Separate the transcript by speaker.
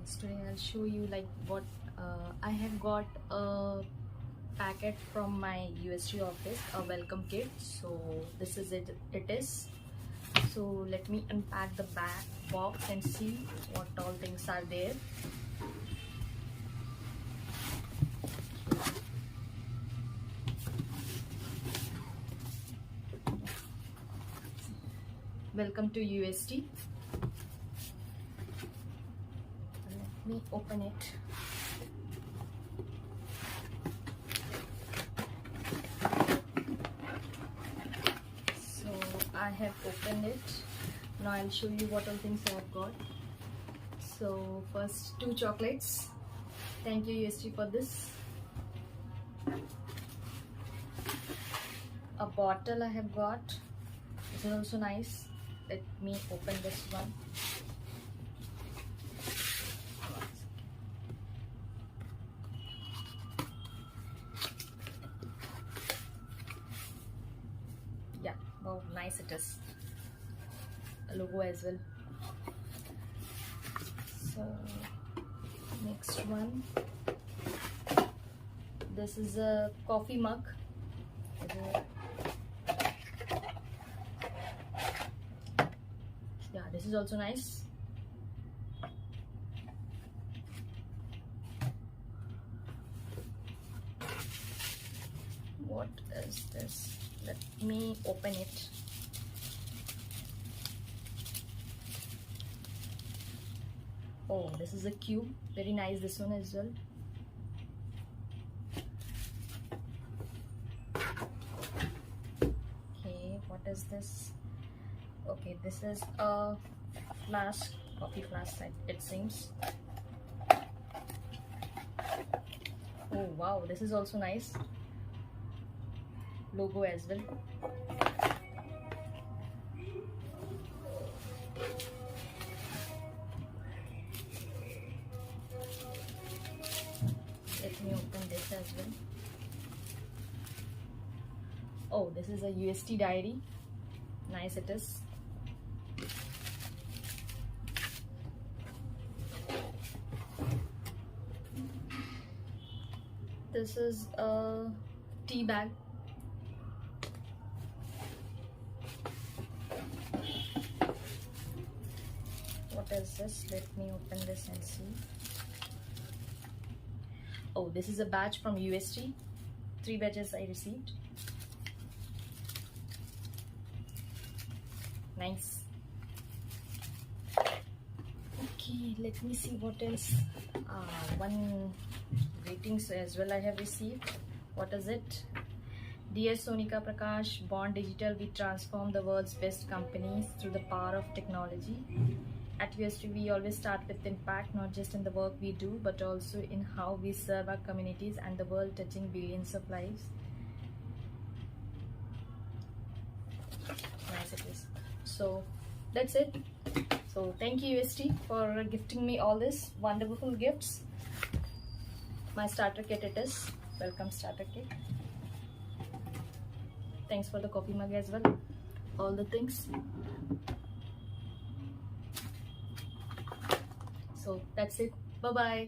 Speaker 1: guys, today I'll show you like what I have got a packet from my UST office, a welcome kit. So this is it is. So let me unpack the back box and see what all things are there. Welcome to UST. Let me open it. So I have opened it. Now I'll show you what all things I have got. So first, 2 chocolates. Thank you UST for this. A bottle I have got. This is also nice. Let me open this one. Yeah, wow, nice it is. A logo as well. So next one. This is a coffee mug. Yeah, this is also nice. What is this? Let me open it. Oh, this is a cube. Very nice, this one as well. Okay, what is this? Okay, this is a flask, coffee flask, it seems. Oh wow, this is also nice. Logo as well. Let me open this as well. Oh, this is a UST diary. Nice it is. This is a tea bag. What is this? Let me open this and see. Oh, this is a badge from UST. 3 badges I received. Nice. Okay, let me see what else. One greetings as well I have received. What is it? Dear Sonika Prakash, Bond Digital, we transform the world's best companies through the power of technology. At UST, we always start with impact, not just in the work we do, but also in how we serve our communities and the world, touching billions of lives. Nice it is. So that's it. So thank you UST for gifting me all these wonderful gifts. My starter kit it is. Welcome starter kit. Thanks for the coffee mug as well. All the things. So that's it. Bye bye.